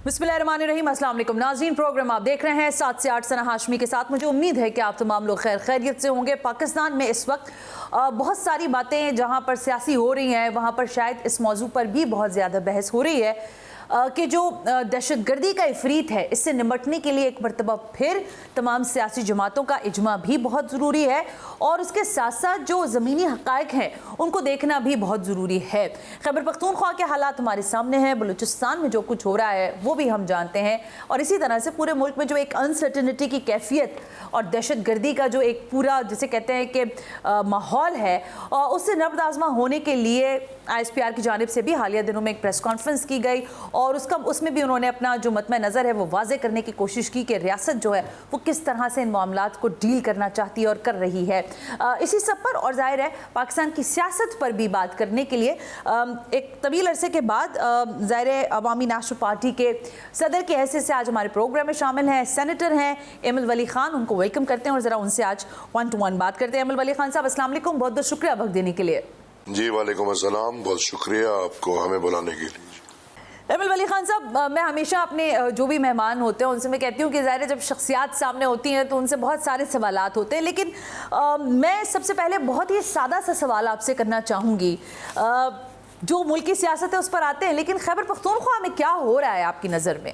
बिस्मिल्लाहिर्रहमानिर्रहीम। अस्सलाम वालेकुम नाज़रीन, प्रोग्राम आप देख रहे हैं 7 से 8 सना हाशमी के साथ। मुझे उम्मीद है कि आप तमाम लोग खैरियत से होंगे। पाकिस्तान में इस वक्त बहुत सारी बातें जहां पर सियासी हो रही हैं, वहां पर शायद इस मौजू पर भी बहुत ज़्यादा बहस हो रही है कि जो दहशतगर्दी का इफरीत है, इससे निपटने के लिए एक मरतबा फिर तमाम सियासी जमातों का इजमा भी बहुत ज़रूरी है और उसके साथ साथ जो ज़मीनी हक़ाइक़ हैं उनको देखना भी बहुत ज़रूरी है। खैबर पख्तूनख्वा के हालात हमारे सामने हैं, बलूचिस्तान में जो कुछ हो रहा है वो भी हम जानते हैं, और इसी तरह से पूरे मुल्क में जो एक अनसर्टेनिटी की कैफियत और दहशतगर्दी का जो एक पूरा जिसे कहते हैं कि माहौल है, उससे नब्ज़ आज़मा होने के लिए ISPR की जानिब से भी हालिया दिनों में एक प्रेस कॉन्फ्रेंस की गई और उसमें भी उन्होंने अपना जो मतम नज़र है वो वाज़े करने की कोशिश की कि रियासत जो है वो किस तरह से इन मामलात को डील करना चाहती है और कर रही है। इसी सब पर और ज़ाहिर है पाकिस्तान की सियासत पर भी बात करने के लिए एक तवील अरसे के बाद ज़ाहिर है अवामी नेशनल पार्टी के सदर की हैसियत से आज हमारे प्रोग्राम में शामिल हैं सेनेटर हैं एमएल वली खान। उनको वेलकम करते हैं और ज़रा उनसे आज 1 to 1 बात करते हैं। एमएल वली खान साहब, अस्सलाम वालेकुम, बहुत बहुत शुक्रिया वक्त देने के लिए। जी वालेकुम अस्सलाम, बहुत शुक्रिया आपको हमें बुलाने के लिए। एमएल वली खान साहब, मैं हमेशा अपने जो भी मेहमान होते हैं उनसे मैं कहती हूँ कि ज़ाहिर है जब शख्सियात सामने होती हैं तो उनसे बहुत सारे सवालात होते हैं, लेकिन मैं सबसे पहले बहुत ही सादा सा सवाल आपसे करना चाहूँगी। जो मुल्क की सियासत है उस पर आते हैं, लेकिन खैबर पख्तूनख्वा में क्या हो रहा है आपकी नज़र में?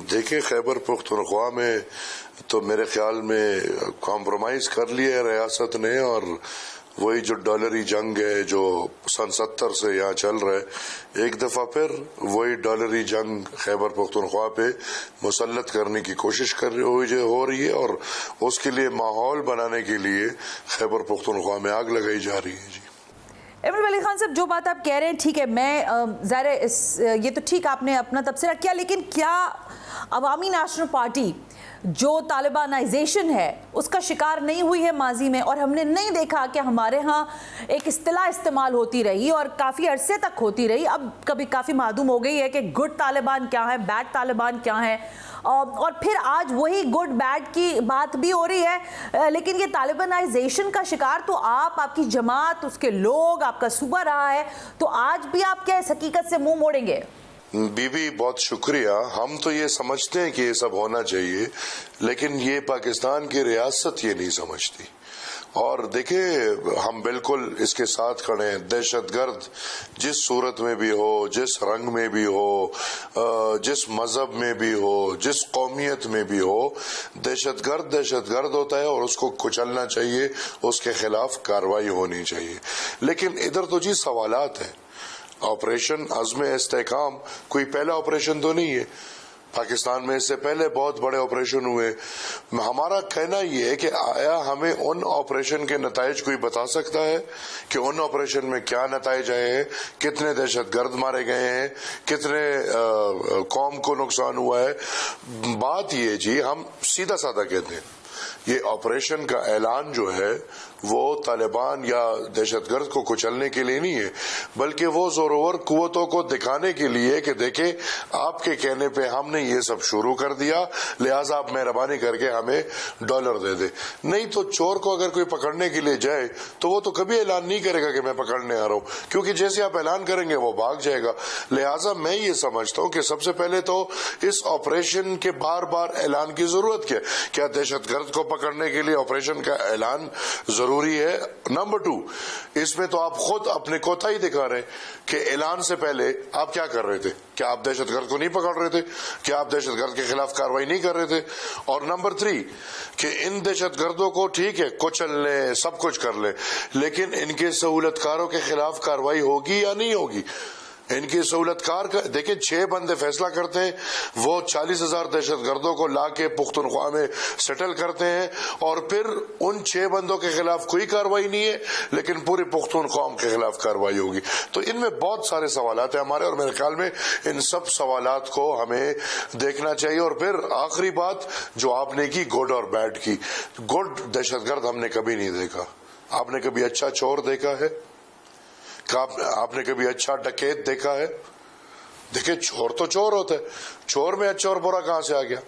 देखिए, खैबर पख्तूनख्वा में तो मेरे ख्याल में कॉम्प्रोमाइज़ कर लिया है रियासत ने, और वही जो डॉलरी जंग है जो सन 70 से यहाँ चल रहा है, एक दफ़ा फिर वही डॉलरी जंग खैबर पख्तूनख्वा पे मुसल्लत करने की कोशिश हो रही है, और उसके लिए माहौल बनाने के लिए खैबर पख्तूनख्वा में आग लगाई जा रही है। जी एमएल वली खान साहब, जो बात आप कह रहे हैं ठीक है, मैं ज़ाहिर ये तो ठीक आपने अपना तबसरा किया, लेकिन क्या अवामी नेशनल पार्टी जो तालिबानाइजेशन है उसका शिकार नहीं हुई है माजी में? और हमने नहीं देखा कि हमारे यहाँ एक इस्तिलाह इस्तेमाल होती रही और काफ़ी अरसे तक होती रही, अब कभी काफ़ी मालूम हो गई है कि गुड तालिबान क्या है, बैड तालिबान क्या है, और फिर आज वही गुड बैड की बात भी हो रही है। लेकिन ये तालिबानाइजेशन का शिकार तो आपकी जमात, उसके लोग, आपका सूबा रहा है, तो आज भी आप क्या इस हकीकत से मुंह मोड़ेंगे? बीबी बहुत शुक्रिया। हम तो ये समझते हैं कि ये सब होना चाहिए, लेकिन ये पाकिस्तान की रियासत ये नहीं समझती। और देखिए, हम बिल्कुल इसके साथ खड़े हैं। दहशतगर्द जिस सूरत में भी हो, जिस रंग में भी हो, जिस मजहब में भी हो, जिस कौमियत में भी हो, दहशतगर्द होता है और उसको कुचलना चाहिए, उसके खिलाफ कार्रवाई होनी चाहिए। लेकिन इधर तो जी सवालात हैं। ऑपरेशन अज़्म इस्तेहकाम कोई पहला ऑपरेशन तो नहीं है। पाकिस्तान में इससे पहले बहुत बड़े ऑपरेशन हुए। हमारा कहना ये है कि आया हमें उन ऑपरेशन के नताइज कोई बता सकता है कि उन ऑपरेशन में क्या नताइज आए हैं, कितने दहशतगर्द मारे गए हैं, कितने कौम को नुकसान हुआ है? बात ये जी, हम सीधा साधा कहते हैं, ये ऑपरेशन का ऐलान जो है वो तालिबान या दहशतगर्द को कुचलने के लिए नहीं है, बल्कि वो जोरवर कुव्वतों को दिखाने के लिए कि देखें, आपके कहने पे हमने ये सब शुरू कर दिया, लिहाजा आप मेहरबानी करके हमें डॉलर दे दे। नहीं तो चोर को अगर कोई पकड़ने के लिए जाए तो वो तो कभी ऐलान नहीं करेगा कि मैं पकड़ने आ रहा हूं, क्योंकि जैसे आप ऐलान करेंगे वो भाग जाएगा। लिहाजा मैं ये समझता हूं कि सबसे पहले तो इस ऑपरेशन के बार बार ऐलान की जरूरत क्या दहशतगर्द को पकड़ने के लिए ऑपरेशन का ऐलान जरूरी है? नंबर 2, इसमें तो आप खुद अपने कोताही दिखा रहे हैं कि ऐलान से पहले आप क्या कर रहे थे? क्या आप दहशतगर्द को नहीं पकड़ रहे थे? क्या आप दहशतगर्द के खिलाफ कार्रवाई नहीं कर रहे थे? और नंबर 3 कि इन दहशतगर्दों को ठीक है कुचल लें, सब कुछ कर लें, लेकिन इनके सहूलतकारों के खिलाफ कार्रवाई होगी या नहीं होगी? इनकी सहूलतकार का देखिए, 6 बंदे फैसला करते हैं, वो 40,000 दहशतगर्दों को ला के पुख्तनख्वा में सेटल करते हैं, और फिर उन 6 बंदों के खिलाफ कोई कार्रवाई नहीं है, लेकिन पूरी पुख्तून कौम के खिलाफ कार्रवाई होगी। तो इनमें बहुत सारे सवालात हैं हमारे, और मेरे ख्याल में इन सब सवालात को हमें देखना चाहिए। और फिर आखिरी बात जो आपने की, गुड और बैड की, गुड दहशतगर्द हमने कभी नहीं देखा। आपने कभी अच्छा चोर देखा है? आपने कभी अच्छा डकैत देखा है? देखिए चोर तो चोर होता है, चोर में अच्छा और बुरा कहां से आ गया?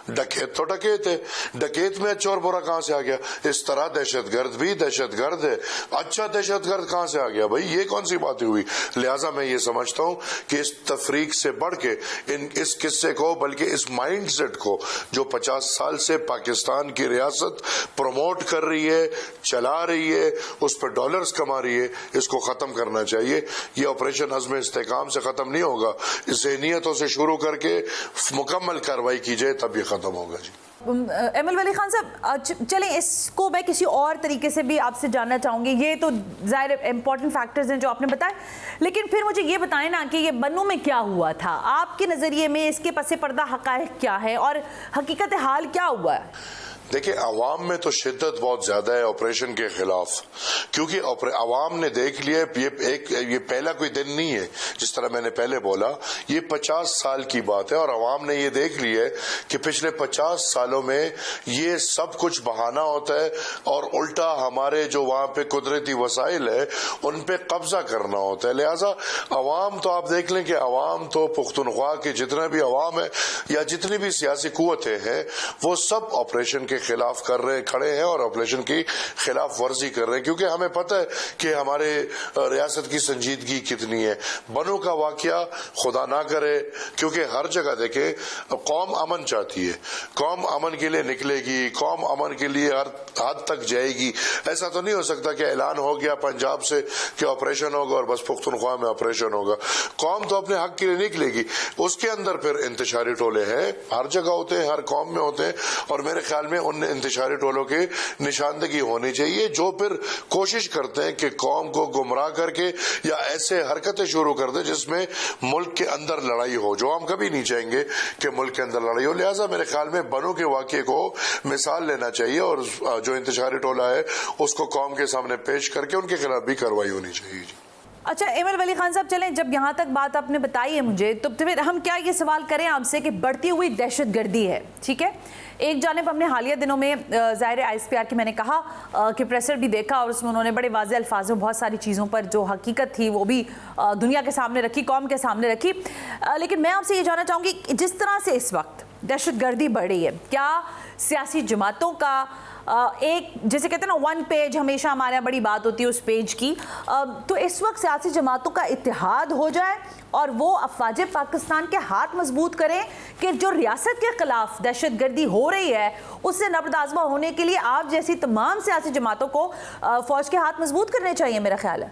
डकैत तो डकैत है, डकैत में अच्छा और बुरा कहां से आ गया? इस तरह दहशतगर्द भी दहशतगर्द है, अच्छा दहशतगर्द कहां से आ गया भाई? ये कौन सी बातें हुई? लिहाजा मैं ये समझता हूं कि इस तफरीक से बढ़ के इस किस्से को, बल्कि इस माइंडसेट को जो 50 साल से पाकिस्तान की रियासत प्रमोट कर रही है, चला रही है, उस पर डॉलर्स कमा रही है, इसको खत्म करना चाहिए। ये ऑपरेशन अज़्म इस्तेकाम से खत्म नहीं होगा, ज़हनियतों से शुरू करके मुकम्मल कार्रवाई की जाए तब ये खत्म होगा जी। एमएल वली खान साहब, चलें इसको मैं किसी और तरीके से भी आपसे जानना चाहूँगी। ये तो ज़ाहिर इम्पॉर्टेंट फैक्टर्स हैं जो आपने बताए, लेकिन फिर मुझे ये बताएं ना कि ये बन्नू में क्या हुआ था आपके नज़रिए में, इसके पसे पर्दा हक़ाइक़ क्या है और हकीकत हाल क्या हुआ है? देखिए, अवाम में तो शिद्दत बहुत ज्यादा है ऑपरेशन के खिलाफ, क्योंकि अवाम ने देख लिया ये पहला कोई दिन नहीं है। जिस तरह मैंने पहले बोला, ये 50 साल की बात है और अवाम ने ये देख लिया है कि पिछले 50 सालों में ये सब कुछ बहाना होता है और उल्टा हमारे जो वहां पे कुदरती वसाइल है उन पे कब्जा करना होता है। लिहाजा अवाम तो आप देख लें कि अवाम तो पुख्तनख्वा के जितना भी अवाम है या जितनी भी सियासी कुव्वतें हैं वो सब ऑपरेशन के खिलाफ खड़े हैं और ऑपरेशन की खिलाफ वर्जी कर रहे हैं, क्योंकि हमें पता है कि हमारे रियासत की संजीदगी कितनी है। बनो का वाकया खुदा ना करे, क्योंकि हर जगह देखे कौम अमन चाहती है, कौम अमन के लिए निकलेगी, कौम अमन के लिए हर हद तक जाएगी। ऐसा तो नहीं हो सकता कि ऐलान हो गया पंजाब से कि ऑपरेशन होगा और बस पुख्तनख्वा में ऑपरेशन होगा। कौम तो अपने हक के लिए निकलेगी, उसके अंदर फिर इंतशारी टोले हैं, हर जगह होते हैं, हर कौम में होते हैं, और मेरे ख्याल में उन इंतशारी टोलों की निशानदगी होनी चाहिए जो फिर कोशिश करते हैं कि कौम को गुमराह करके या ऐसे हरकतें शुरू कर दे जिसमें मुल्क के अंदर लड़ाई हो, जो हम कभी नहीं चाहेंगे कि मुल्क के अंदर लड़ाई हो। लिहाजा मेरे ख्याल में बनो के वाकये को मिसाल लेना चाहिए और जो इंतशारी टोला है उसको कौम के सामने पेश करके उनके खिलाफ भी कार्रवाई होनी चाहिए। अच्छा एमएल वली खान साहब, चलें जब यहाँ तक बात आपने बताई है मुझे, तो फिर हम क्या ये सवाल करें आपसे कि बढ़ती हुई दहशतगर्दी है, ठीक है, एक जानिब हमने हालिया दिनों में ज़ाहिर ISPR की मैंने कहा कि प्रेसर भी देखा और उसमें उन्होंने बड़े वाज़ेह अल्फाज में बहुत सारी चीज़ों पर जो हकीकत थी वो भी दुनिया के सामने रखी, कौम के सामने रखी। लेकिन मैं आपसे ये जानना चाहूँगी कि जिस तरह से इस वक्त दहशतगर्दी बढ़ रही है, क्या सियासी जमातों का एक, जैसे कहते हैं ना, वन पेज हमेशा हमारे यहाँ बड़ी बात होती है उस पेज की, तो इस वक्त सियासी जमातों का इत्तेहाद हो जाए और वो अफवाज पाकिस्तान के हाथ मजबूत करें कि जो रियासत के खिलाफ दहशतगर्दी हो रही है उससे नबर्दाज़मा होने के लिए आप जैसी तमाम सियासी जमातों को फौज के हाथ मजबूत करने चाहिए, मेरा ख्याल है।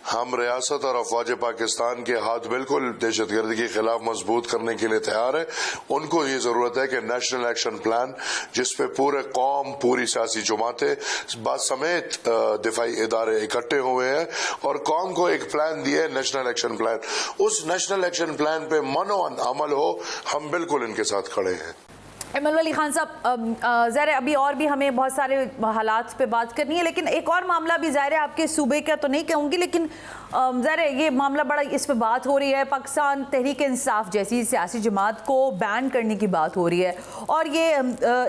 हम रियासत और अफवाज पाकिस्तान के हाथ बिल्कुल दहशतगर्दी के खिलाफ मजबूत करने के लिए तैयार है। उनको ये जरूरत है कि नेशनल एक्शन प्लान, जिसपे पूरे कौम, पूरी सियासी जमातें समेत दिफाई इदारे इकट्ठे हुए हैं और कौम को एक प्लान दिया है, नेशनल एक्शन प्लान, उस नेशनल एक्शन प्लान पे मनो अमल हो, हम बिल्कुल इनके साथ खड़े हैं। एमएल वली खान साहब, ज़ाहिर अभी और भी हमें बहुत सारे हालात पे बात करनी है, लेकिन एक और मामला भी ज़ाहिर आपके सूबे का तो नहीं कहूँगी, लेकिन ज़ाहिर ये मामला बड़ा, इस पे बात हो रही है, पाकिस्तान तहरीक इंसाफ जैसी सियासी जमात को बैन करने की बात हो रही है और ये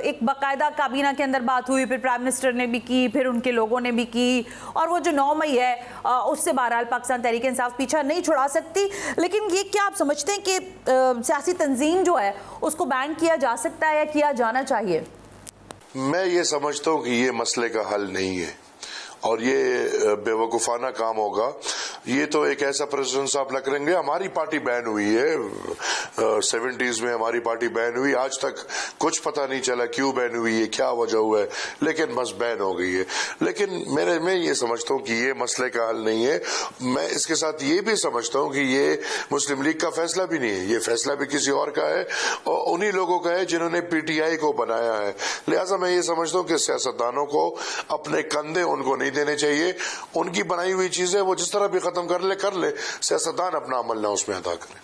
एक बाकायदा काबीना के अंदर बात हुई, फिर प्राइम मिनिस्टर ने भी की, फिर उनके लोगों ने भी की, और वो जो 9 मई है उससे बहरहाल पाकिस्तान तहरीक इंसाफ पीछा नहीं छुड़ा सकती। लेकिन ये क्या आप समझते हैं कि सियासी तंजीम जो है उसको बैन किया जा सकता है या किया जाना चाहिए? मैं ये समझता हूँ कि ये मसले का हल नहीं है और ये बेवकूफ़ाना काम होगा। ये तो एक ऐसा प्रेसिडेंट साहब लग रहेंगे, हमारी पार्टी बैन हुई है, 70s में हमारी पार्टी बैन हुई, आज तक कुछ पता नहीं चला क्यों बैन हुई है, क्या वजह हुआ है, लेकिन बस बैन हो गई है। लेकिन मैं ये समझता हूँ कि ये मसले का हल नहीं है। मैं इसके साथ ये भी समझता हूँ कि ये मुस्लिम लीग का फैसला भी नहीं है, ये फैसला भी किसी और का है और उन्हीं लोगों का है जिन्होंने PTI को बनाया है। लिहाजा मैं ये समझता हूँ कि सियासतदानों को अपने कंधे उनको नहीं देने चाहिए, उनकी बनाई हुई चीजें वो जिस तरह भी खत्म कर ले, सियासतदान अपना अमल ना उसमें अदा करें।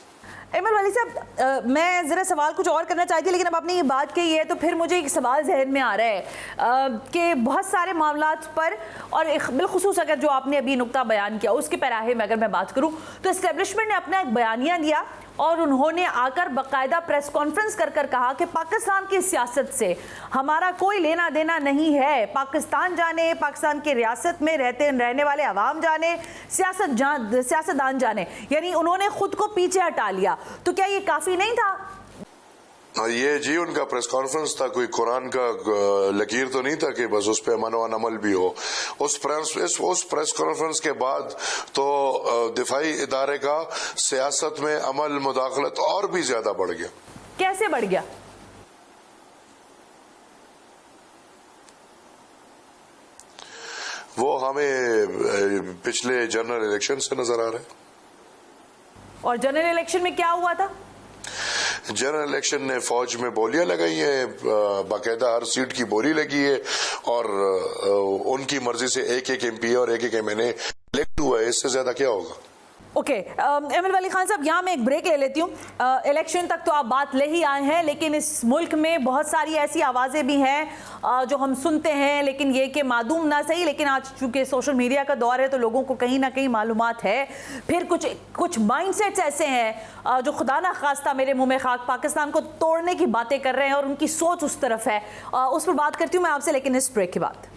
एमएल वली साहब, मैं ज़रा सवाल कुछ और करना चाहती थी, लेकिन अब आपने ये बात कही है तो फिर मुझे एक सवाल जहन में आ रहा है कि बहुत सारे मामलात पर, और बिलखुसूस अगर जो आपने अभी नुक्ता बयान किया उसके पैराहे में अगर मैं बात करूं तो एस्टेब्लिशमेंट ने अपना एक बयानिया दिया اور انہوں نے آ کر باقاعدہ پریس کانفرنس کر کہا کہ پاکستان کی سیاست سے ہمارا کوئی لینا دینا نہیں ہے. پاکستان جانے, پاکستان کی ریاست میں رہنے والے عوام جانے, سیاستدان جانے, یعنی انہوں نے خود کو پیچھے ہٹا لیا. تو کیا یہ کافی نہیں تھا؟ یہ جی ان کا پریس کانفرنس تھا, کوئی قرآن کا لکیر تو نہیں تھا کہ بس اس پہ من و عمل بھی ہو. اس پریس کانفرنس کے بعد تو دفاعی ادارے کا سیاست میں عمل مداخلت اور بھی زیادہ بڑھ گیا. کیسے بڑھ گیا؟ وہ ہمیں پچھلے جنرل الیکشن سے نظر آ رہا ہے. اور جنرل الیکشن میں کیا ہوا تھا؟ جنرل الیکشن نے فوج میں بولیاں لگائی ہیں, باقاعدہ ہر سیٹ کی بولی لگی ہے, اور ان کی مرضی سے ایک ایم پی اور ایک ایم این اے الیکٹ ہوا ہے. اس سے زیادہ کیا ہوگا؟ اوکے, ایمل ولی خان صاحب, یہاں میں ایک بریک لے لیتی ہوں. الیکشن تک تو آپ بات لے ہی آئے ہیں, لیکن اس ملک میں بہت ساری ایسی آوازیں بھی ہیں جو ہم سنتے ہیں, لیکن یہ کہ معدوم نہ صحیح, لیکن آج چونکہ سوشل میڈیا کا دور ہے تو لوگوں کو کہیں نہ کہیں معلومات ہے. پھر کچھ مائنڈ سیٹس ایسے ہیں جو خدا نہ خواستہ میرے منہ میں خاک پاکستان کو توڑنے کی باتیں کر رہے ہیں, اور ان کی سوچ اس طرف ہے. اس پر بات کرتی ہوں میں آپ سے, لیکن اس بریک کے بعد.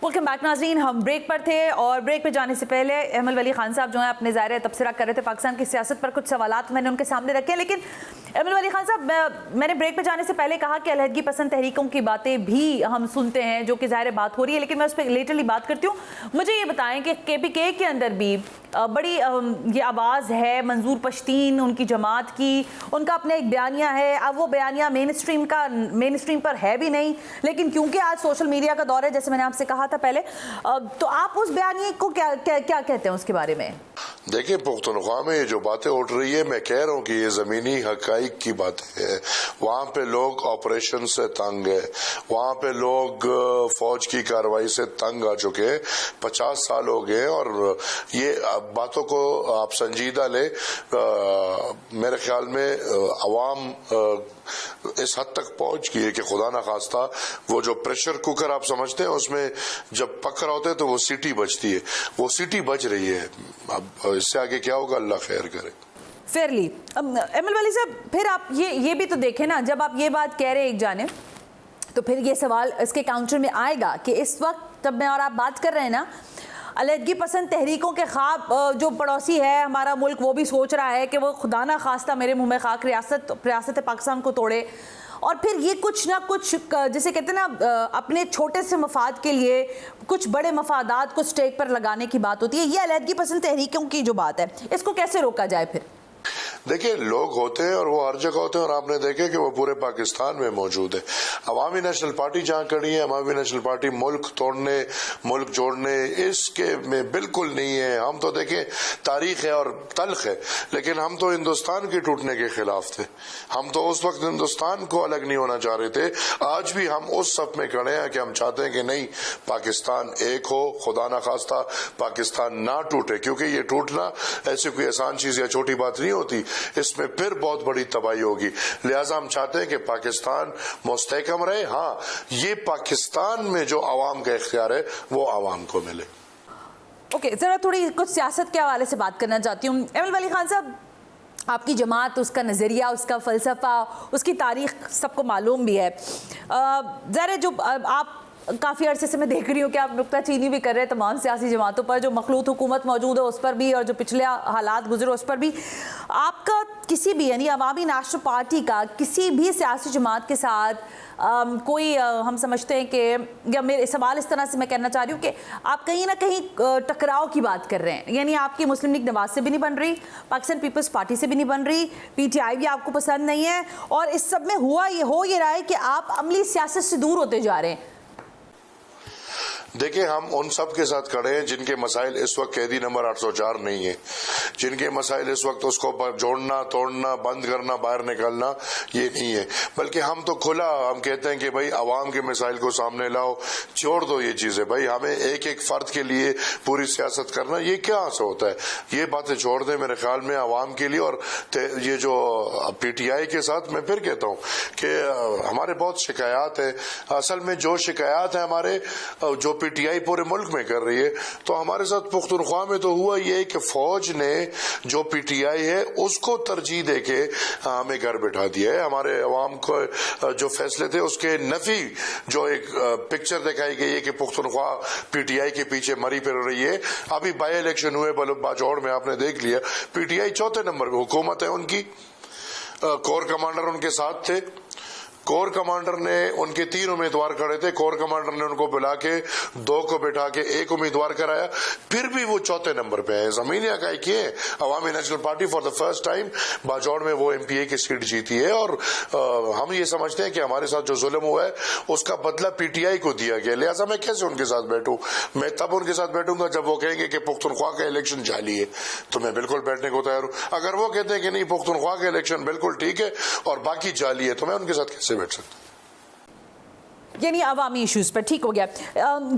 ویلکم بیک ناظرین, ہم بریک پر تھے, اور بریک پہ جانے سے پہلے ایمل ولی خان صاحب جو ہیں اپنے ظاہر تبصرہ کر رہے تھے پاکستان کی سیاست پر. کچھ سوالات میں نے ان کے سامنے رکھے ہیں, لیکن ایمل ولی خان صاحب, میں نے بریک پہ جانے سے پہلے کہا کہ علیحدگی پسند تحریکوں کی باتیں بھی ہم سنتے ہیں جو کہ ظاہر بات ہو رہی ہے, لیکن میں اس پہ لیٹرلی بات کرتی ہوں. مجھے یہ بتائیں کہ کے پی کے کے اندر بھی بڑی یہ آواز ہے منظور پشتین, ان کی جماعت کی, ان کا اپنا ایک بیانیہ ہے. اب وہ بیانیہ مین اسٹریم پر ہے بھی نہیں, لیکن کیونکہ آج سوشل میڈیا کا دور ہے, جیسے میں نے آپ سے کہا تھا پہلے, تو آپ اس بیانیے کو کیا کہتے ہیں اس کے بارے میں؟ دیکھیں, پختونخوا میں جو باتیں اٹھ رہی ہے, میں کہہ رہا ہوں کہ یہ زمینی حقائق کی باتیں ہیں. وہاں پہ لوگ آپریشن سے تنگ ہے, وہاں پہ لوگ فوج کی کارروائی سے تنگ آ چکے ہیں. 50 سال ہو گئے, اور یہ باتوں کو آپ سنجیدہ لیں. میرے خیال میں عوام اس حد تک پہنچ گئی ہے کہ خدا نہ خواستہ وہ جو پریشر کوکر آپ سمجھتے ہیں, اس میں جب پک رہا ہوتا ہے تو وہ سیٹی بجتی ہے, وہ سیٹی بج رہی ہے. اب اس سے آگے کیا ہوگا, اللہ خیر کرے. فیئرلی. ایمل ولی صاحب, پھر آپ یہ بھی تو دیکھیں نا, جب آپ یہ بات کہہ رہے ایک جانب, تو پھر یہ سوال اس کے کاؤنٹر میں آئے گا کہ اس وقت جب میں اور آپ بات کر رہے ہیں نا, علیحدگی پسند تحریکوں کے خواب جو پڑوسی ہے ہمارا ملک, وہ بھی سوچ رہا ہے کہ وہ خدا نہ خواستہ میرے منہ میں خاک ریاست پاکستان کو توڑے, اور پھر یہ کچھ نہ کچھ جسے کہتے ہیں نا اپنے چھوٹے سے مفاد کے لیے کچھ بڑے مفادات کو سٹیک پر لگانے کی بات ہوتی ہے. یہ علیحدگی پسند تحریکوں کی جو بات ہے, اس کو کیسے روکا جائے پھر؟ دیکھیں, لوگ ہوتے ہیں اور وہ ہر جگہ ہوتے ہیں, اور آپ نے دیکھے کہ وہ پورے پاکستان میں موجود ہے. عوامی نیشنل پارٹی جہاں کھڑی ہے, عوامی نیشنل پارٹی ملک توڑنے ملک جوڑنے اس کے میں بالکل نہیں ہے. ہم تو دیکھیں, تاریخ ہے اور تلخ ہے, لیکن ہم تو ہندوستان کے ٹوٹنے کے خلاف تھے. ہم تو اس وقت ہندوستان کو الگ نہیں ہونا چاہ رہے تھے. آج بھی ہم اس صف میں کھڑے ہیں کہ ہم چاہتے ہیں کہ نہیں, پاکستان ایک ہو, خدا نہ خواستہ پاکستان نہ ٹوٹے, کیونکہ یہ ٹوٹنا ایسی کوئی آسان چیز یا چھوٹی بات نہیں ہوتی, اس میں پھر بہت بڑی تباہی ہوگی. لہٰذا ہم چاہتے ہیں کہ پاکستان مستحکم رہے. ہاں, یہ پاکستان میں جو عوام کا اختیار ہے وہ عوام کو ملے. اوکے, ذرا تھوڑی کچھ سیاست کے حوالے سے بات کرنا چاہتی ہوں. ایمل ولی خان صاحب, آپ کی جماعت, اس کا نظریہ, اس کا فلسفہ, اس کی تاریخ سب کو معلوم بھی ہے. ظاہر جو آپ کافی عرصے سے میں دیکھ رہی ہوں کہ آپ نکتہ چینی بھی کر رہے ہیں تمام سیاسی جماعتوں پر, جو مخلوط حکومت موجود ہے اس پر بھی, اور جو پچھلے حالات گزرے اس پر بھی. آپ کا کسی بھی, یعنی عوامی نیشنل پارٹی کا کسی بھی سیاسی جماعت کے ساتھ کوئی, ہم سمجھتے ہیں کہ, یا میرے سوال اس طرح سے میں کہنا چاہ رہی ہوں کہ آپ کہیں نہ کہیں ٹکراؤ کی بات کر رہے ہیں. یعنی آپ کی مسلم لیگ نواز سے بھی نہیں بن رہی, پاکستان پیپلز پارٹی سے بھی نہیں بن رہی, پی ٹی آئی بھی آپ کو پسند نہیں ہے, اور اس سب میں ہو یہ رہا ہے کہ آپ عملی سیاست سے دور ہوتے جا رہے ہیں. دیکھیں ہم ان سب کے ساتھ کھڑے ہیں جن کے مسائل اس وقت قیدی نمبر 804 نہیں ہے، جن کے مسائل اس وقت اس کو جوڑنا توڑنا بند کرنا باہر نکالنا یہ نہیں ہے، بلکہ ہم تو کھلا ہم کہتے ہیں کہ بھائی عوام کے مسائل کو سامنے لاؤ، چھوڑ دو یہ چیزیں، بھائی ہمیں ایک ایک فرد کے لیے پوری سیاست کرنا یہ کیا سے ہوتا ہے، یہ باتیں چھوڑ دیں میرے خیال میں عوام کے لیے۔ اور یہ جو پی ٹی آئی کے ساتھ میں پھر کہتا ہوں کہ ہمارے بہت شکایات ہیں، اصل میں جو شکایات ہیں ہمارے جو پی ٹی آئی پورے ملک میں کر رہی ہے، تو ہمارے ساتھ پختونخوا میں تو ہوا یہ کہ فوج نے جو پی ٹی آئی ہے اس کو ترجیح دے کے ہمیں گھر بٹھا دیا ہے، ہمارے عوام کو جو فیصلے تھے اس کے نفی جو ایک پکچر دکھائی گئی ہے کہ پختونخوا پی ٹی آئی کے پیچھے مری پھر رہی ہے۔ ابھی بائی الیکشن ہوئے باجوڑ میں آپ نے دیکھ لیا، پی ٹی آئی چوتھے نمبر پہ حکومت ہے ان کی، کور کمانڈر ان کے ساتھ تھے، کور کمانڈر نے ان کے 3 امیدوار کھڑے تھے، کور کمانڈر نے ان کو بلا کے 2 کو بٹھا کے 1 امیدوار کرایا، پھر بھی وہ چوتھے نمبر پہ ہیں۔ زمینی حقائق یہ ہے، عوامی national party for the first time Bajaur میں وہ ایم پی اے کی سیٹ جیتی ہے، اور ہم یہ سمجھتے ہیں کہ ہمارے ساتھ جو ظلم ہوا ہے اس کا بدلہ پی ٹی آئی کو دیا گیا، لہٰذا میں کیسے ان کے ساتھ بیٹھوں؟ میں تب ان کے ساتھ بیٹھوں گا جب وہ کہیں گے کہ پختونخوا کا الیکشن جعلی ہے، تو میں بالکل بیٹھنے کو تیار ہوں۔ اگر وہ کہتے ہیں کہ نہیں پختونخوا کا الیکشن بالکل ٹھیک ہے اور باقی جعلی ہے، تو میں ان کے ساتھ کیسے بیٹھ سکتا ہوں؟ یعنی عوامی ایشوز پر ٹھیک ہو گیا۔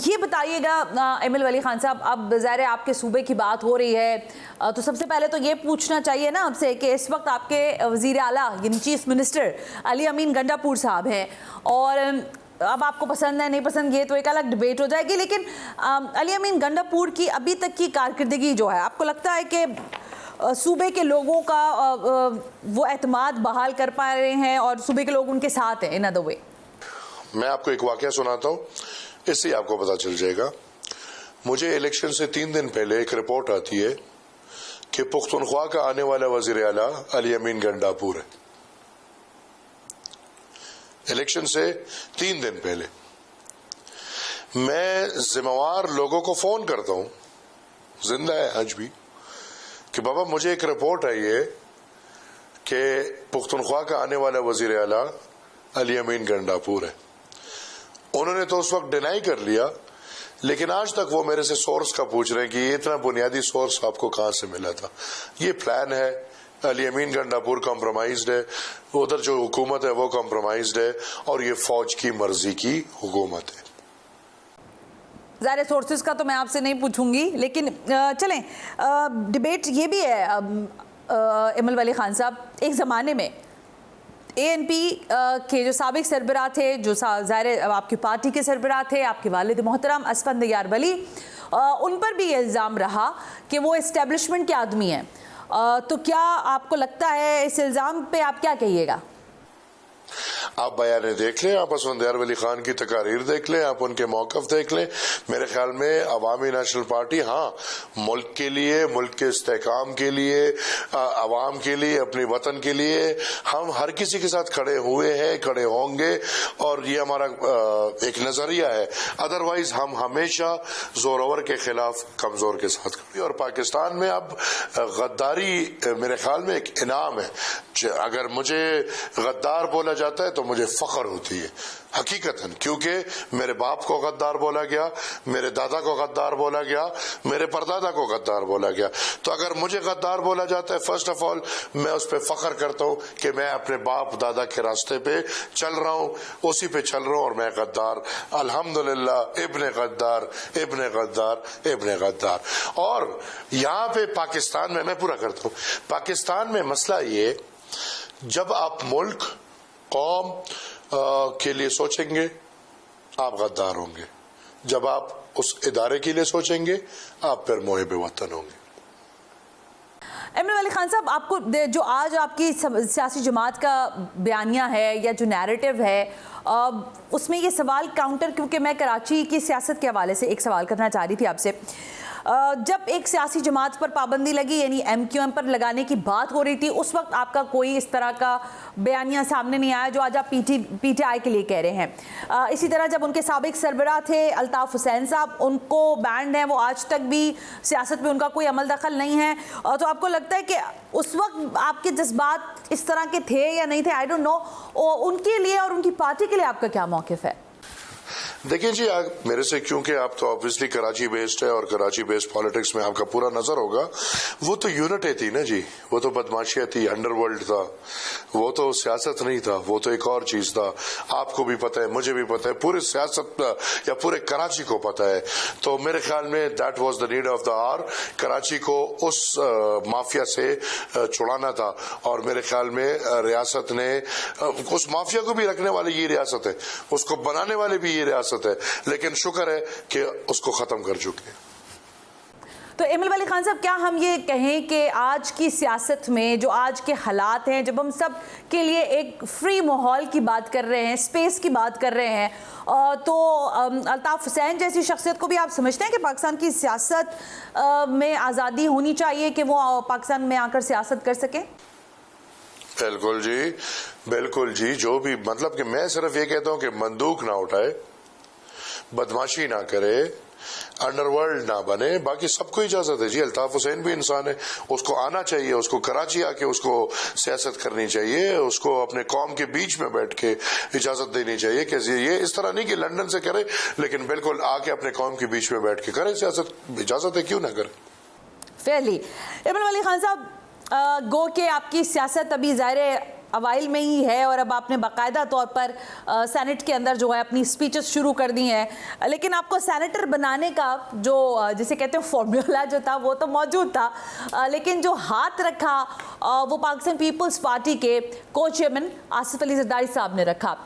یہ بتائیے گا ایم ایل ولی خان صاحب، اب ظاہر ہے آپ کے صوبے کی بات ہو رہی ہے، تو سب سے پہلے تو یہ پوچھنا چاہیے نا آپ سے کہ اس وقت آپ کے وزیر اعلیٰ یعنی چیف منسٹر علی امین گنڈاپور صاحب ہیں، اور اب آپ کو پسند ہے نہیں پسند یہ تو ایک الگ ڈبیٹ ہو جائے گی، لیکن علی امین گنڈاپور کی ابھی تک کی کارکردگی جو ہے، آپ کو لگتا ہے کہ صوبے کے لوگوں کا وہ اعتماد بحال کر پا رہے ہیں اور صوبے کے لوگ ان کے ساتھ ہیں ان ادر وے؟ میں آپ کو ایک واقعہ سناتا ہوں، اس سے آپ کو پتا چل جائے گا۔ مجھے الیکشن سے 3 دن پہلے ایک رپورٹ آتی ہے کہ پختونخوا کا آنے والا وزیر اعلیٰ علی امین گنڈاپور ہے، الیکشن سے 3 دن پہلے۔ میں ذمہ وار لوگوں کو فون کرتا ہوں، زندہ ہے آج بھی، کہ بابا مجھے ایک رپورٹ آئی ہے کہ پختونخوا کا آنے والا وزیر اعلیٰ علی امین گنڈاپور ہے۔ انہوں نے تو اس وقت ڈینائی کر لیا، لیکن آج تک وہ میرے سے سورس کا پوچھ رہے ہیں کہ یہ اتنا بنیادی سورس آپ کو کہاں سے ملا تھا۔ یہ پلان ہے، علی امین گنڈاپور کمپرومائزڈ ہے، ادھر جو حکومت ہے وہ کمپرومائزڈ ہے، اور یہ فوج کی مرضی کی حکومت ہے۔ ظاہر سورسز کا تو میں آپ سے نہیں پوچھوں گی، لیکن چلیں ڈیبیٹ یہ بھی ہے ایم ایل ولی خان صاحب، ایک زمانے میں اے این پی کے جو سابق سربراہ تھے، جو ظاہر آپ کی پارٹی کے سربراہ تھے، آپ کے والد محترم اسفندیار ولی، ان پر بھی یہ الزام رہا کہ وہ اسٹیبلشمنٹ کے آدمی ہیں، تو کیا آپ کو لگتا ہے اس الزام پہ آپ کیا کہیے گا؟ آپ بیانیں دیکھ لیں، آپ اسفندیار ولی خان کی تقاریر دیکھ لیں، آپ ان کے موقف دیکھ لیں۔ میرے خیال میں عوامی نیشنل پارٹی ہاں ملک کے لیے، ملک کے استحکام کے لیے، عوام کے لیے، اپنے وطن کے لیے ہم ہر کسی کے ساتھ کھڑے ہوئے ہیں، کھڑے ہوں گے، اور یہ ہمارا ایک نظریہ ہے۔ ادروائز ہم ہمیشہ زورور کے خلاف کمزور کے ساتھ کھڑے، اور پاکستان میں اب غداری میرے خیال میں ایک انعام ہے۔ اگر مجھے غدار بولا جاتا ہے تو مجھے فخر ہوتی ہے حقیقتاً، کیونکہ میرے باپ کو غدار بولا گیا، میرے دادا کو غدار بولا گیا، میرے پردادا کو غدار بولا گیا، تو اگر مجھے غدار بولا جاتا ہے فرسٹ آف آل میں اس پہ فخر کرتا ہوں کہ میں اپنے باپ دادا کے راستے پہ چل رہا ہوں، اسی پہ چل رہا ہوں، اور میں غدار الحمدللہ ابن غدار ابن غدار ابن غدار۔ اور یہاں پہ پاکستان میں پورا کرتا ہوں، پاکستان میں مسئلہ یہ، جب آپ ملک قوم کے لیے سوچیں گے آپ غدار ہوں گے، جب آپ اس ادارے کے لیے سوچیں گے آپ پھر محب وطن ہوں گے۔ ایم ایل ولی خان صاحب، آپ کو جو آج آپ کی سیاسی جماعت کا بیانیہ ہے یا جو نیریٹو ہے، اس میں یہ سوال کاؤنٹر، کیونکہ میں کراچی کی سیاست کے حوالے سے ایک سوال کرنا چاہ رہی تھی آپ سے، جب ایک سیاسی جماعت پر پابندی لگی یعنی ایم کیو ایم پر لگانے کی بات ہو رہی تھی، اس وقت آپ کا کوئی اس طرح کا بیانیہ سامنے نہیں آیا جو آج آپ پی ٹی آئی کے لیے کہہ رہے ہیں۔ اسی طرح جب ان کے سابق سربراہ تھے الطاف حسین صاحب، ان کو بینڈ ہے، وہ آج تک بھی سیاست میں ان کا کوئی عمل دخل نہیں ہے، تو آپ کو لگتا ہے کہ اس وقت آپ کے جذبات اس طرح کے تھے یا نہیں تھے؟ آئی ڈونٹ نو، ان کے لیے اور ان کی پارٹی کے لیے آپ کا کیا موقف ہے؟ देखिए जी, आप मेरे से, क्योंकि आप तो ऑब्वियसली कराची बेस्ड है और कराची बेस्ड पॉलिटिक्स में आपका पूरा नजर होगा, वो तो यूनिटी थी ना जी, वो तो बदमाशियां थी, अंडरवर्ल्ड था, वो तो सियासत नहीं था, वो तो एक और चीज था। आपको भी पता है, मुझे भी पता है, पूरी सियासत या पूरे कराची को पता है। तो मेरे ख्याल में that was the need of the hour, Karachi को उस माफिया से छुड़ाना था। और मेरे ख्याल में रियासत ने उस माफिया को भी रखने वाली ये रियासत है, उसको बनाने वाले भी ये रियासत है, लेकिन शुक्र है कि उसको खत्म कर चुके हैं। तो इमल वली खान साहब, क्या हम ये कहें कि आज की सियासत में जो आज के हालात हैं, जब हम सब के लिए एक फ्री माहौल की बात कर रहे हैं, स्पेस की बात कर रहे हैं, तो अल्ताफ हुसैन जैसी शख्सियत को भी आप समझते हैं कि पाकिस्तान की सियासत में आज़ादी होनी चाहिए कि वो पाकिस्तान में आकर सियासत कर सकें? बिल्कुल जी, जो भी, मतलब कि मैं सिर्फ ये कहता हूं कि बंदूक ना उठाए, बदमाशी ना करे, अंडरवर्ल्ड ना बने, बाकी सबको इजाजत है जी। अल्ताफ हुसैन भी इंसान है, उसको आना चाहिए, उसको कराची आके उसको सियासत करनी चाहिए, उसको अपने कौम के बीच में बैठ के इजाजत देनी चाहिए कि ये इस तरह नहीं कि लंदन से करे, लेकिन बिल्कुल आके अपने कौम के बीच में बैठ के करे सियासत, इजाजत है, क्यों ना करे। फेयरली। इमरान वली खान साहब, गो के आपकी सियासत अभी ज़ाहिर अवाइल में ही है और अब आपने बाकायदा तौर पर सेनेट के अंदर जो है अपनी स्पीचेस शुरू कर दी हैं, लेकिन आपको सेनेटर बनाने का जो जिसे कहते हैं फॉर्मूला जो था वो तो मौजूद था, लेकिन जो हाथ रखा वो पाकिस्तान पीपल्स पार्टी के को चेयरमैन आसिफ अली जरदारी साहब ने रखा।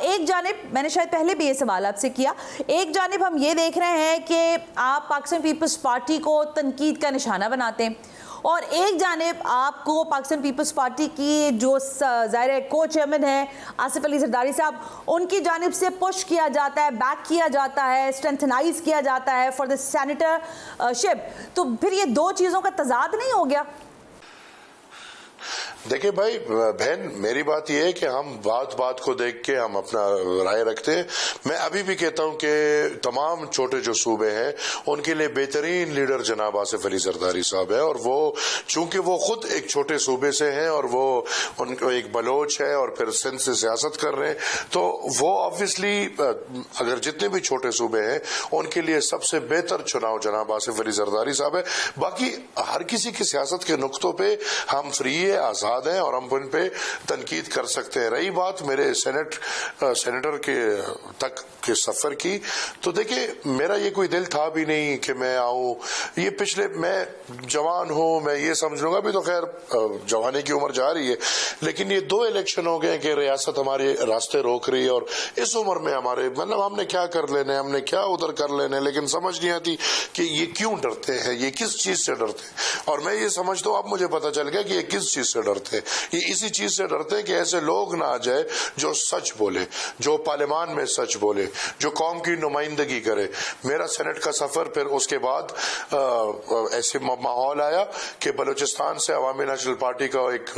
एक जानिब, मैंने शायद पहले भी ये सवाल आपसे किया, एक जानिब हम ये देख रहे हैं कि आप पाकिस्तान पीपल्स पार्टी को तनकीद का निशाना बनाते हैं, और एक जानिब आपको पाकिस्तान पीपल्स पार्टी की जो ज़ाहिर को चेयरमैन है आसिफ अली जरदारी साहब, उनकी जानिब से पुश किया जाता है, बैक किया जाता है, स्ट्रेंथनाइज किया जाता है फॉर द सेनेटरशिप। तो फिर ये दो चीज़ों का तजाद नहीं हो गया? देखिए भाई बहन, मेरी बात यह है कि हम बात बात को देख के हम अपना राय रखते हैं। मैं अभी भी कहता हूं कि तमाम छोटे जो सूबे हैं उनके लिए बेहतरीन लीडर जनाब आसिफ अली जरदारी साहब है, और वो चूंकि वो खुद एक छोटे सूबे से हैं और वो उनको एक बलोच है और फिर सिंध से सियासत कर रहे हैं, तो वो ऑब्वियसली अगर जितने भी छोटे सूबे हैं उनके लिए सबसे बेहतर चुनाव जनाब आसिफ अली जरदारी साहब है। बाकी हर किसी की सियासत के नुक्तों पर हम फ्री है, आजाद हैं और हम उन पे तनकीद कर सकते हैं। रही बात मेरे सेनेटर के तक के सफर की, तो देखिए मेरा ये कोई दिल था भी नहीं कि मैं आऊं, ये पिछले, मैं जवान हूं, मैं ये समझ लूंगा, अभी तो खैर जवानी की उम्र जा रही है, लेकिन ये 2 इलेक्शन हो गए कि रियासत हमारे रास्ते रोक रही है, और इस उम्र में हमारे, मतलब हमने क्या कर लेने, हमने क्या उधर कर लेने, लेकिन समझ नहीं आती कि ये क्यों डरते हैं, ये किस चीज से डरते हैं। और मैं ये समझता हूं, अब मुझे पता चल गया कि ये किस चीज से डरते हैं। ये इसी चीज से डरते हैं कि ऐसे लोग ना आ जाए जो सच बोले, जो पार्लियामान में सच बोले, जो कौम की नुमाइंदगी करे। मेरा सेनेट का सफर, फिर उसके बाद ऐसे माहौल आया कि बलूचिस्तान से अवामी नेशनल पार्टी का एक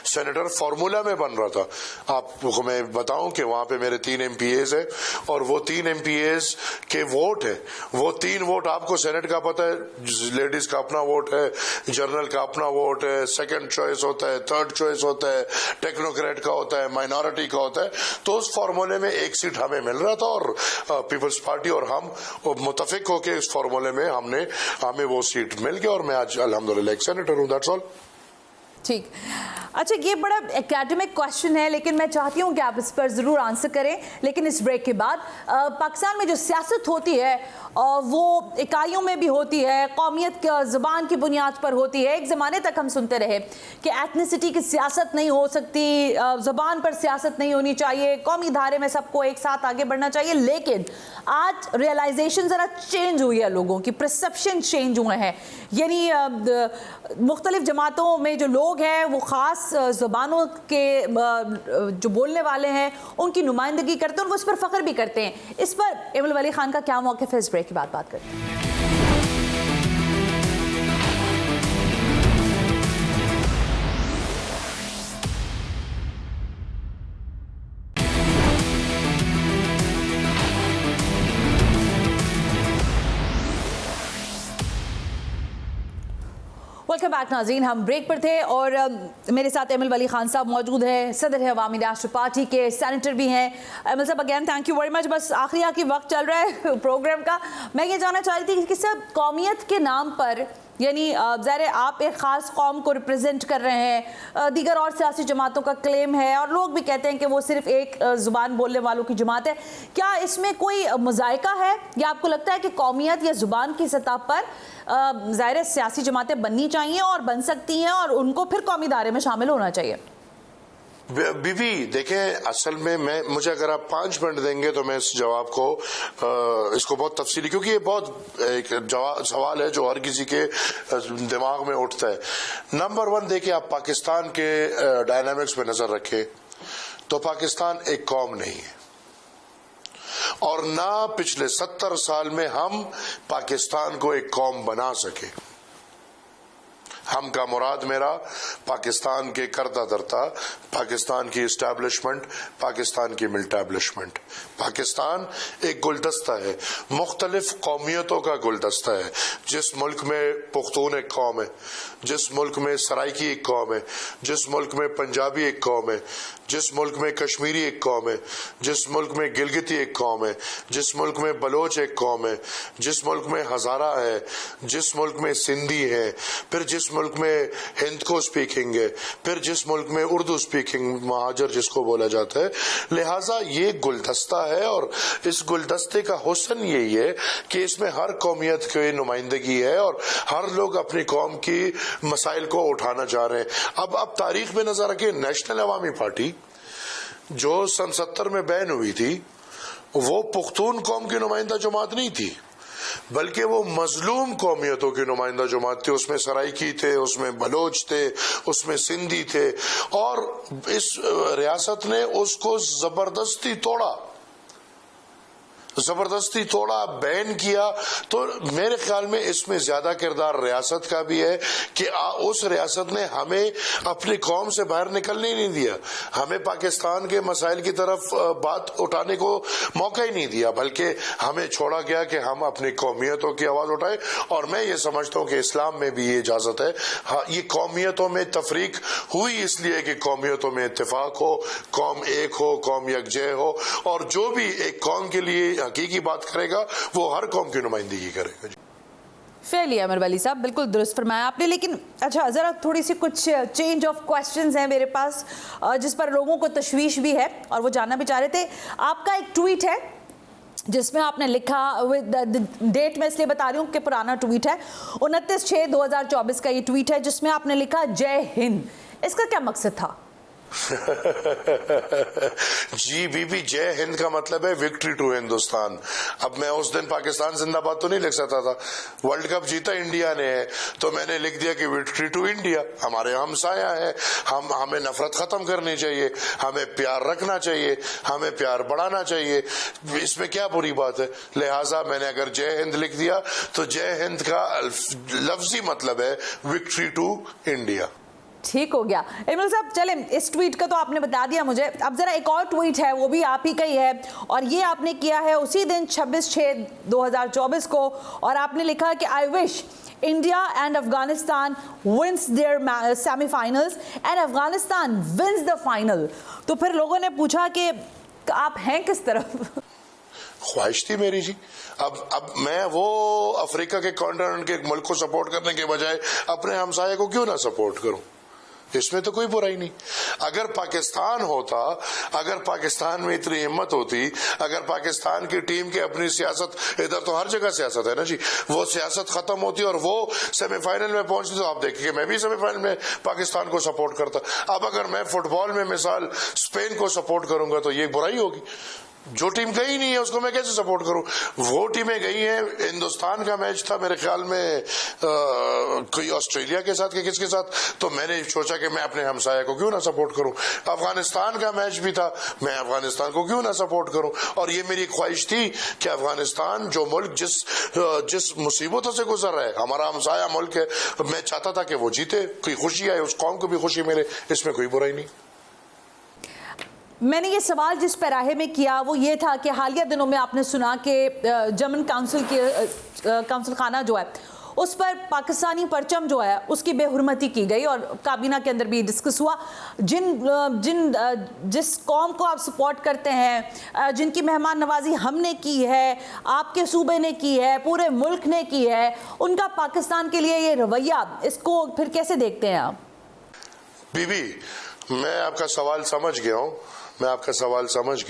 सेनेटर फार्मूला में बन रहा था। आपको मैं बताऊं कि वहां पे मेरे 3 MPAs है, और वो 3 MPAs के वोट है, वो 3 वोट आपको सेनेट का पता है, लेडीज का अपना वोट है, जनरल का अपना वोट है, सेकंड चॉइस होता है, थर्ड चॉइस होता है, टेक्नोक्रेट का होता है, माइनॉरिटी का होता है। तो उस फॉर्मूले में 1 सीट हमें मिल रहा था, और पीपल्स पार्टी और हम मुतफिक होकर इस फॉर्मूले में हमें वो सीट मिल गई, और मैं आज अल्हम्दुलिल्लाह एक सेनेटर हूं। That's all. ठीक। अच्छा, ये बड़ा एकेडमिक क्वेश्चन है, लेकिन मैं चाहती हूँ कि आप इस पर ज़रूर आंसर करें, लेकिन इस ब्रेक के बाद। पाकिस्तान में जो सियासत होती है वो इकाइयों में भी होती है, कौमियत ज़बान की बुनियाद पर होती है। एक ज़माने तक हम सुनते रहे कि एथनिसिटी की सियासत नहीं हो सकती, ज़बान पर सियासत नहीं होनी चाहिए, कौमी धारे में सबको एक साथ आगे बढ़ना चाहिए, लेकिन आज रियलाइजेशन ज़रा चेंज हुई है, लोगों की परसेप्शन चेंज हुए हैं। यानी मुख्तलिफ जमातों में जो लोग हैं वो ख़ास ज़बानों के जो बोलने वाले हैं उनकी नुमाइंदगी करते हैं, और वो इस पर फ़ख्र भी करते हैं। इस पर इमल वली खान का क्या मौक़िफ़ है, इस ब्रेक के बाद बात करते हैं। वेलकम बैक नाज़रीन, हम ब्रेक पर थे और मेरे साथ एम एल वली खान साहब मौजूद हैं, सदर है अवामी नेशनल पार्टी के, सेनेटर भी हैं। एम एल साहब again thank you very much. बस आखिरी वक्त चल रहा है प्रोग्राम का, मैं ये जानना चाह रही थी कि सब कौमियत के नाम पर, यानी ज़ाहिर आप एक ख़ास कौम को रिप्रेजेंट कर रहे हैं, दीगर और सियासी जमातों का क्लेम है और लोग भी कहते हैं कि वो सिर्फ एक ज़ुबान बोलने वालों की जमात है। क्या इसमें कोई मुज़ायका है या आपको लगता है कि कौमियत या ज़ुबान की सतह पर ज़ाहिर सियासी जमातें बननी चाहिए और बन सकती हैं और उनको फिर कौमी दायरे में शामिल होना चाहिए? बीबी देखें, असल में मुझे अगर आप 5 मिनट देंगे तो मैं इस जवाब को इसको बहुत तफसीली, क्योंकि ये बहुत एक सवाल है जो हर किसी के दिमाग में उठता है। नंबर 1 देखिए, आप पाकिस्तान के डायनामिक्स पे नजर रखें तो पाकिस्तान एक कौम नहीं है और ना पिछले 70 साल में हम पाकिस्तान को एक कौम बना सके। हम का मुराद मेरा पाकिस्तान के करता धरता, पाकिस्तान की इस्टेब्लिशमेंट, पाकिस्तान की मिल्टैब्लिशमेंट। पाकिस्तान एक गुलदस्ता है, मुख्तलिफ कौमियतों का गुलदस्ता है। जिस मुल्क में पुख्तून एक कौम है, जिस मुल्क में सराइकी एक कौम है, जिस मुल्क में पंजाबी एक कौम है, जिस मुल्क में कश्मीरी एक कौम है, जिस मुल्क में गिलगिती एक कौम है, जिस मुल्क में बलोच एक कौम है, जिस मुल्क में हजारा है, जिस मुल्क में सिंधी है, फिर जिस मुल्क में हिंद को स्पीकिंग है, फिर जिस मुल्क में उर्दू स्पीकिंग महाजर जिसको बोला जाता है। लिहाजा ये गुलदस्ता है और इस गुलदस्ते का हुस्न यही है कि इसमें हर कौमियत की नुमाइंदगी है और हर लोग अपनी कौम की मसाइल को उठाना चाह रहे हैं। अब तारीख में नजर रखिए, नेशनल अवामी पार्टी जो सन 70 में बैन हुई थी वो पुख्तून कौम की नुमाइंदा जमात नहीं थी, बल्कि वो मजलूम कौमियतों की नुमाइंदा जमात थी। उसमें सराइकी थे, उसमें बलोच थे, उसमें सिंधी थे और इस रियासत ने उसको जबरदस्ती तोड़ा, बैन किया। तो मेरे ख्याल में इसमें ज्यादा किरदार रियासत का भी है कि उस रियासत ने हमें अपनी कौम से बाहर निकलने ही नहीं दिया, हमें पाकिस्तान के मसाइल की तरफ बात उठाने को मौका ही नहीं दिया, बल्कि हमें छोड़ा गया कि हम अपनी कौमियतों की आवाज उठाएं। और मैं ये समझता हूँ कि इस्लाम में भी ये इजाजत है। हाँ, ये कौमियतों में तफरीक हुई इसलिए कि कौमियतों में इत्तेफाक हो, कौम एक हो, कौम यकजह हो और जो भी एक कौम के लिए हकीकी बात करेगा वो हर कौम की नुमाइंदगी करेगा। फेली अमर वली साहब, बिल्कुल दुरुस्त फरमाया आपने। लेकिन अच्छा, ज़रा थोड़ी सी कुछ चेंज ऑफ क्वेश्चंस हैं मेरे पास जिस पर लोगों को तशवीश भी है और वो जानना भी चाह रहे थे। आपका एक ट्वीट है जिसमें आपने लिखा, डेट मैं इसलिए बता रही हूँ कि पुराना ट्वीट है, 29/6/2024 का ये ट्वीट है जिसमें आपने लिखा जय हिंद। इसका क्या मकसद था? जी बीबी, जय हिंद का मतलब है विक्ट्री टू हिंदुस्तान। अब मैं उस दिन पाकिस्तान जिंदाबाद तो नहीं लिख सकता था, वर्ल्ड कप जीता इंडिया ने है तो मैंने लिख दिया कि विक्ट्री टू इंडिया। हमारे हमसाया है, हमें नफरत खत्म करनी चाहिए, हमें प्यार रखना चाहिए, हमें प्यार बढ़ाना चाहिए, इसमें क्या बुरी बात है। लिहाजा मैंने अगर जय हिंद लिख दिया तो जय हिंद का लफ्जी मतलब है विक्ट्री टू इंडिया। ठीक हो गया। इमरान साहब चले, इस ट्वीट का तो आपने बता दिया मुझे, अब जरा एक और ट्वीट है वो भी आप ही का ही है और ये आपने किया है उसी दिन 26/6/2024 को और आपने लिखा कि I wish India and Afghanistan wins their semi-finals and Afghanistan wins the final। तो फिर लोगों ने पूछा कि आप हैं किस तरफ? ख्वाहिश थी मेरी जी। अब मैं वो अफ्रीका के कॉन्टिनेंट के एक मुल्क को सपोर्ट करने के बजाय अपने हमसाये को क्यों ना सपोर्ट करूं, इसमें तो कोई बुराई नहीं। अगर पाकिस्तान होता, अगर पाकिस्तान में इतनी हिम्मत होती, अगर पाकिस्तान की टीम की अपनी सियासत, इधर तो हर जगह सियासत है ना जी, वो सियासत खत्म होती और वो सेमीफाइनल में पहुंचती तो आप देखिए मैं भी सेमीफाइनल में पाकिस्तान को सपोर्ट करता। अब अगर मैं फुटबॉल में मिसाल स्पेन को सपोर्ट करूंगा तो ये बुराई होगी। जो टीम गई नहीं है उसको मैं कैसे सपोर्ट करूं? वो टीमें गई हैं। हिंदुस्तान का मैच था मेरे ख्याल में कोई ऑस्ट्रेलिया के साथ कि किसके साथ, तो मैंने सोचा कि मैं अपने हमसाया को क्यों ना सपोर्ट करूं। अफगानिस्तान का मैच भी था, मैं अफगानिस्तान को क्यों ना सपोर्ट करूं। और ये मेरी ख्वाहिश थी कि अफगानिस्तान जो मुल्क जिस मुसीबतों से गुजर रहा है, हमारा हमसाया मुल्क है, मैं चाहता था कि वो जीते, कोई खुशी आए, उस कौम को भी खुशी मिले, इसमें कोई बुराई नहीं। मैंने ये सवाल जिस पैराहे में किया वो ये था कि हालिया दिनों में आपने सुना कि जर्मन काउंसिल खाना जो है اس پر پاکستانی پرچم جو ہے اس کی بے حرمتی کی گئی اور کابینہ کے اندر بھی ڈسکس ہوا. جس قوم کو آپ سپورٹ کرتے ہیں, جن کی مہمان نوازی ہم نے کی ہے, آپ کے صوبے نے کی ہے, پورے ملک نے کی ہے, ان کا پاکستان کے لیے یہ رویہ, اس کو پھر کیسے دیکھتے ہیں آپ؟ بی بی, میں آپ کا سوال سمجھ گیا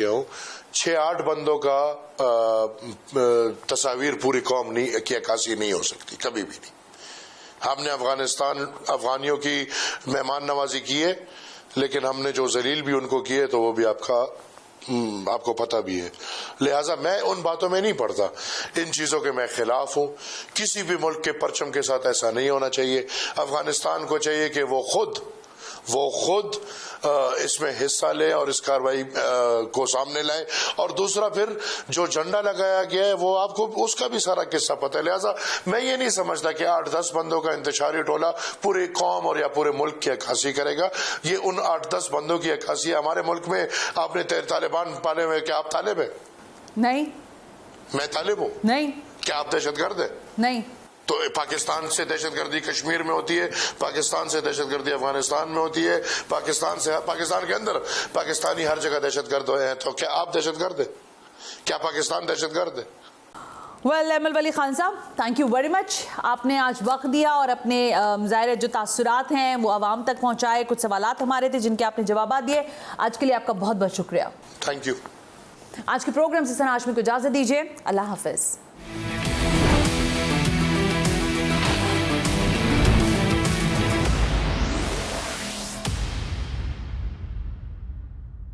ہوں. 6-8 بندوں کا تصاویر پوری قوم کی عکاسی نہیں ہو سکتی, کبھی بھی نہیں. ہم نے افغانیوں کی مہمان نوازی کی ہے, لیکن ہم نے جو ذلیل بھی ان کو کیے تو وہ بھی آپ کو پتہ بھی ہے. لہٰذا میں ان باتوں میں نہیں پڑتا, ان چیزوں کے میں خلاف ہوں. کسی بھی ملک کے پرچم کے ساتھ ایسا نہیں ہونا چاہیے. افغانستان کو چاہیے کہ وہ خود اس میں حصہ لے اور اس کاروائی کو سامنے لائے. اور دوسرا پھر جو جھنڈا لگایا گیا ہے وہ آپ کو اس کا بھی سارا قصہ پتہ ہے. لہٰذا میں یہ نہیں سمجھتا کہ 8-10 بندوں کا انتشاری ٹولہ پورے قوم اور یا پورے ملک کی عکاسی کرے گا. یہ ان 8-10 بندوں کی عکاسی. ہمارے ملک میں آپ نے طالبان پالے ہوئے, کیا آپ طالب ہیں؟ نہیں. میں طالب ہوں؟ نہیں. کیا آپ دہشت گرد ہیں؟ نہیں. تو پاکستان سے دہشت گردی کشمیر میں ہوتی ہے, پاکستان سے دہشت گردی افغانستان میں ہوتی ہے, پاکستان کے اندر پاکستانی ہر جگہ دہشت گرد ہوئے ہیں. تو کیا آپ دہشت گرد ہیں؟ کیا پاکستان دہشت گرد ہے؟ ویل, ایمل ولی خان صاحب, تھینک یو ویری مچ. آپ نے آج وقت دیا اور اپنے ظاہر جو تاثرات ہیں وہ عوام تک پہنچائے. کچھ سوالات ہمارے تھے جن کے آپ نے جوابات دیے. آج کے لیے آپ کا بہت بہت شکریہ. Thank you. آج کے پروگرام سے سنا ہاشمی کو اجازت دیجیے. اللہ حافظ.